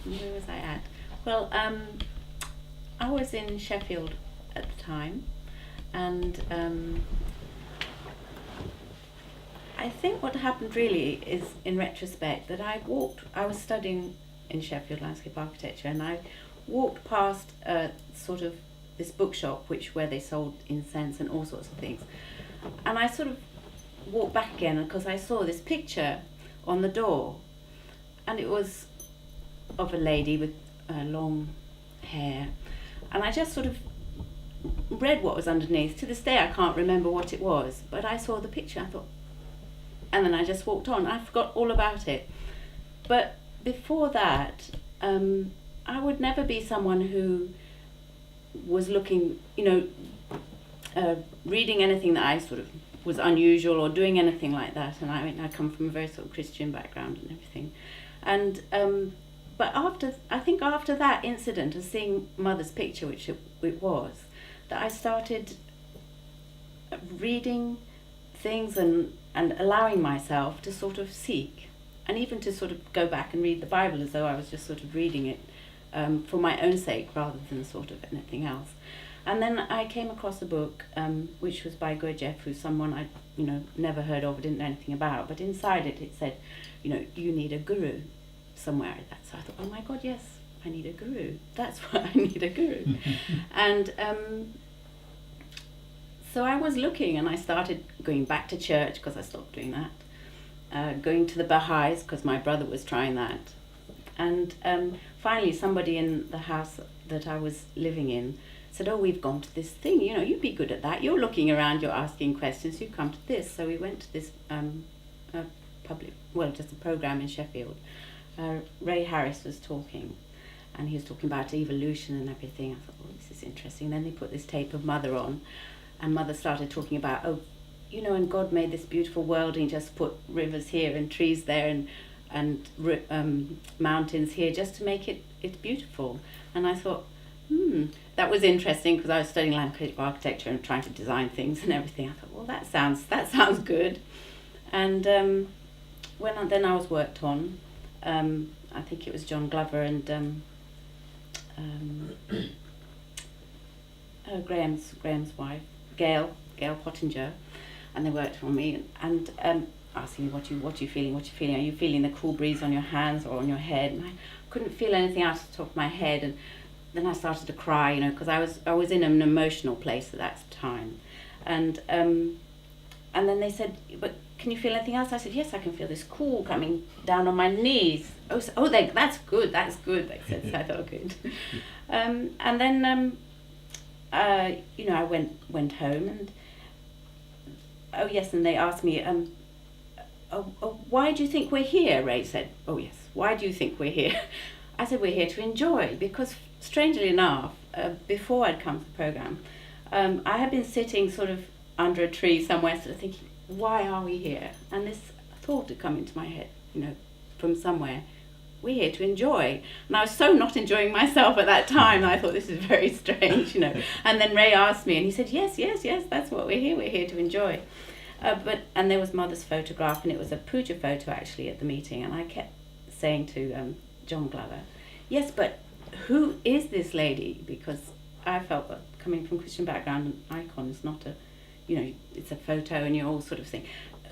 Where was I at? Well, I was in Sheffield at the time, and I think what happened really is, in retrospect, that I was studying in Sheffield landscape architecture, and I walked past sort of this bookshop where they sold incense and all sorts of things, and I sort of walked back again because I saw this picture on the door, and it was of a lady with long hair, and I just sort of read what was underneath. To this day I can't remember what it was, but I saw the picture, I thought, and then I just walked on. I forgot all about it. But before that, I would never be someone who was looking, reading anything that I sort of was unusual or doing anything like that. And I come from a very sort of Christian background and everything. And but I think after that incident of seeing Mother's picture, which it was, that I started reading things and allowing myself to sort of seek, and even to sort of go back and read the Bible as though I was just sort of reading it for my own sake rather than sort of anything else. And then I came across a book which was by Gurdjieff, who's someone I never heard of, didn't know anything about, but inside it said, you need a guru somewhere. So I thought, oh my God, yes, I need a guru. That's what I need, a guru. And so I was looking, and I started going back to church because I stopped doing that, going to the Baha'is because my brother was trying that, and finally somebody in the house that I was living in said, oh, we've gone to this thing, you'd be good at that, you're looking around, you're asking questions, you come to this. So we went to this just a program in Sheffield. Ray Harris was talking, and he was talking about evolution and everything. I thought, oh, this is interesting. Then they put this tape of Mother on, and Mother started talking about, and God made this beautiful world, and he just put rivers here and trees there and mountains here just to make it beautiful. And I thought, that was interesting because I was studying landscape architecture and trying to design things and everything. I thought, well, that sounds good. And then I was worked on, I think it was John Glover and Graham's wife, Gail Pottinger, and they worked on me and asking me, what you feeling? Are you feeling the cool breeze on your hands or on your head? And I couldn't feel anything out of the top of my head, and then I started to cry, because I was in an emotional place at that time, and then they said, but can you feel anything else? I said, yes, I can feel this cool coming down on my knees. That's good, they said. So I thought, good. And then I went home, and and they asked me, why do you think we're here? Ray said, oh yes, why do you think we're here? I said, we're here to enjoy, because strangely enough, before I'd come to the program, I had been sitting sort of under a tree somewhere, sort of thinking, why are we here? And this thought had come into my head, from somewhere. We're here to enjoy. And I was so not enjoying myself at that time, I thought, this is very strange, And then Ray asked me, and he said, yes, that's what we're here to enjoy. And there was Mother's photograph, and it was a puja photo actually at the meeting, and I kept saying to John Glover, yes, but who is this lady? Because I felt that coming from Christian background, an icon is not it's a photo, and you're all sort of saying,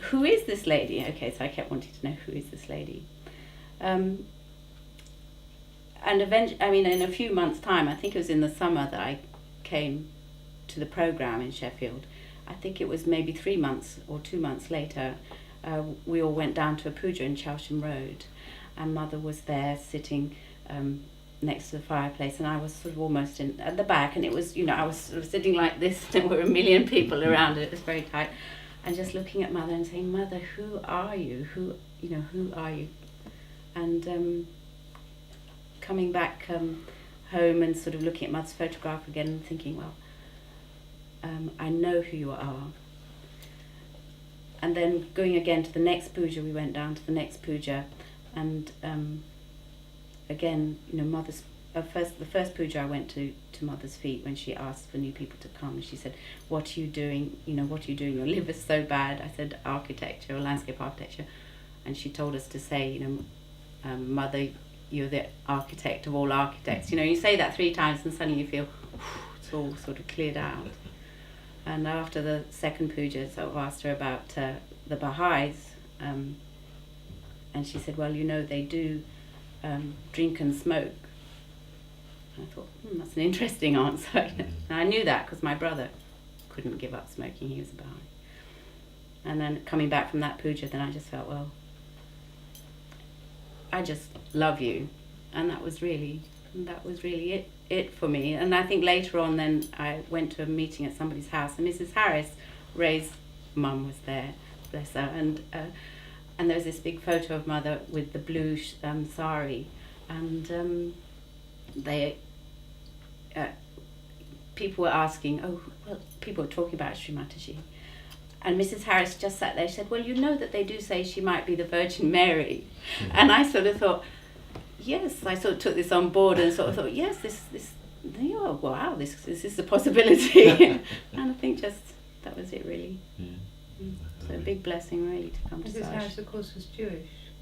who is this lady? Okay, so I kept wanting to know, who is this lady? And eventually, in a few months' time, I think it was in the summer that I came to the program in Sheffield. I think it was maybe 3 months or 2 months later, we all went down to a puja in Chowsham Road, and Mother was there sitting next to the fireplace, and I was sort of almost at the back, and it was, I was sort of sitting like this, and there were a million people around it. It was very tight, and just looking at Mother and saying, Mother, who are you? Who are you? And coming back home and sort of looking at Mother's photograph again and thinking, well, I know who you are. And then going again to the next puja, we went down to the next puja, and again, Mother's the first puja I went to Mother's feet when she asked for new people to come. She said, what are you doing? What are you doing? Your liver's so bad. I said, architecture or landscape architecture. And she told us to say, Mother, you're the architect of all architects. You know, you say that 3 times and suddenly you feel it's all sort of cleared out. And after the second puja, so I asked her about the Baha'is, and she said, well, you know, they do drink and smoke. And I thought, that's an interesting answer. And I knew that because my brother couldn't give up smoking, he was a Baha'i. And then coming back from that puja, then I just felt, well, I just love you. And that was really it for me. And I think later on then I went to a meeting at somebody's house, and Mrs. Harris, Ray's mum, was there, bless her, and there was this big photo of Mother with the blue sari, and they people were asking, people were talking about Shri Mataji, and Mrs. Harris just sat there. She said, well, you know that they do say she might be the Virgin Mary. And I sort of thought, yes, I sort of took this on board and sort of thought, yes, this wow, this is a possibility. And I think just that was it, really. So a big blessing, really, to come to Mrs. Saj. Harris, of course, was Jewish.